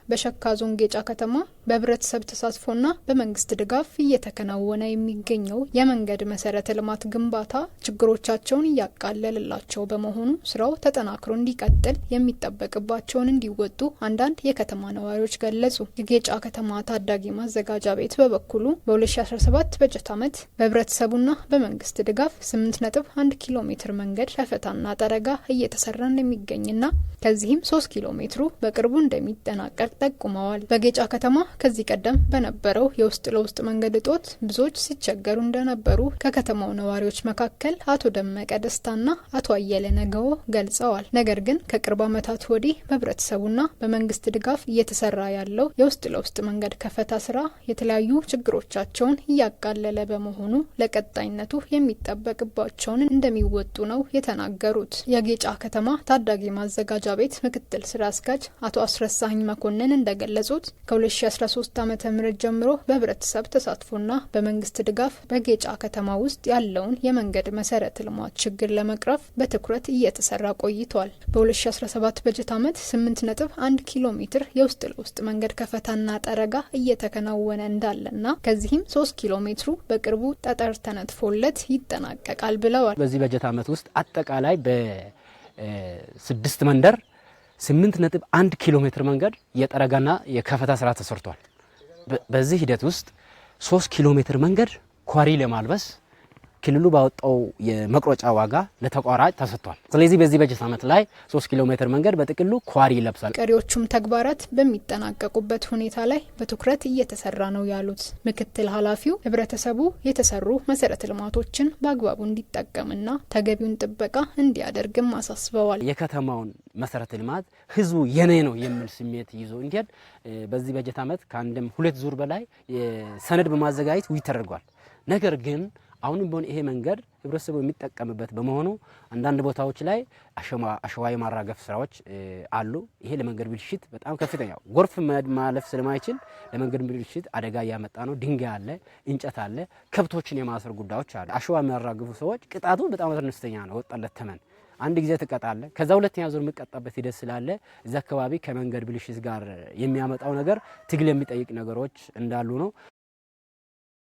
በሸካ ዞን ጌጫ ከተማ በህብረተሰብ ተሳትፎና በመንግስት ድጋፍ እየተከናወነ የሚገኘው የመንገድ መሰረተ ልማት ግንባታ ችግሮቻቸውን እያቃለለላቸው በመሆኑ ስራው ተጠናክሮ እንዲቀጥል የሚጠበቅባቸውን እንዲወጡ አንዳንድ የከተማ ነዋሪዎች ገለጹ። የጌጫ ከተማ ታዳጊ ማዘጋጃ ቤት በበኩሉ በ2017 በጀት ዓመት በህብረተሰቡና በመንግስት ድጋፍ 8.1 ኪሎ ሜትር መንገድ ከፈታና ጠረጋ እየተሰራ እንደሚገኝና ከዚህም 3 ኪሎ ሜትሩ በቅርቡ እንደሚጠናቀቅ ጠቁመዋል። በጌጫ ከተማ ከዚህ ቀደም በነበረው የውስጥ ለውስጥ መንገድ እጦት ብዙዎች ሲቸገሩ እንደነበሩ ከከተማው ነዋሪዎች መካከል አቶ ደመቀ ደስታና አቶ አየለ ነገው ገልጸዋል። ነገር ግን ከቅርብ ዓመታት ወዲህ በህብረተሰቡና በመንግስት ድጋፍ እየተሰራ ያለው የውስጥ ለውስጥ መንገድ ከፈታ ስራ የተለያዩ ችግሮቻቸውን እያቃለለ በመሆኑ ለቀጣይነቱ የሚጠበቅባቸውን እንደሚወጡ ነው የተናገሩት። የጌጫ ከተማ ታዳጊ ማዘጋጃ ቤት ምክትል ስራ አስኪያጅ አቶ አስረሳኝ መኮንን እንደገለጹት ከ2013 ዓ.ም ጀምሮ በህብረተሰብ ተሳትፎና በመንግስት ድጋፍ በጌጫ ከተማ ውስጥ ያለውን የመንገድ መሰረተ ልማት ችግር ለመቅረፍ በትኩረት እየተሰራ ቆይቷል። በ2017 በጀት ዓመት 8.1 ኪሎ ሜትር የውስጥ ለውስጥ መንገድ ከፈታና ጠረጋ እየተከናወነ እንዳለና ከዚህም 3 ኪሎ ሜትሩ በቅርቡ ጠጠር ተነጥፎለት ይጠናቀቃል ብለዋል። በዚህ በጀት ዓመት ውስጥ አጠቃላይ በ6 መንደር 8.1 ኪሎ ሜትር መንገድ የጠረጋና የከፈታ ስራ ተሰርቷል። በዚህ ሂደት ውስጥ 3 ኪሎ ሜትር መንገድ ኳሪ ለማልበስ ክልሉ ባወጣው የመቅረጫ ዋጋ ለተቋራጭ ተሰጥቷል። ስለዚህ በዚህ በጀት ዓመት ላይ 3 ኪሎ ሜትር መንገድ በጥቅሉ ኳሪ ይለብሳል። ቀሪዎቹም ተግባራት በሚጠናቀቁበት ሁኔታ ላይ በትኩረት እየተሰራ ነው ያሉት ምክትል ኃላፊው ህብረተሰቡ የተሰሩ መሰረተ ልማቶችን በአግባቡ እንዲጠቀምና ተገቢውን ጥበቃ እንዲያደርግም አሳስበዋል። የከተማውን መሰረተ ልማት ህዝቡ የኔ ነው የሚል ስሜት ይዞ እንዲሄድ በዚህ በጀት ዓመት ከአንድም 2 ዙር በላይ ሰነድ በማዘጋጀት ተደርጓል። ነገር ግን አሁንም ቢሆን ይሄ መንገድ ህብረተሰቡ የሚጠቀምበት በመሆኑ አንዳንድ ቦታዎች ላይ አሸዋ የማራገፍ ስራዎች አሉ። ይሄ ለመንገድ ብልሽት በጣም ከፍተኛ ጎርፍ ማለፍ ስለማይችል ለመንገድ ብልሽት አደጋ እያመጣ ነው። ድንጋይ አለ፣ እንጨት አለ፣ ከብቶችን የማሰር ጉዳዮች አሉ። አሸዋ የሚያራግፉ ሰዎች ቅጣቱ በጣም አነስተኛ ነው። ወጣለት ተመን አንድ ጊዜ ትቀጣለ። ከዛ ሁለተኛ ዙር የሚቀጣበት ሂደት ስላለ እዛ አካባቢ ከመንገድ ብልሽት ጋር የሚያመጣው ነገር ትግል የሚጠይቅ ነገሮች እንዳሉ ነው።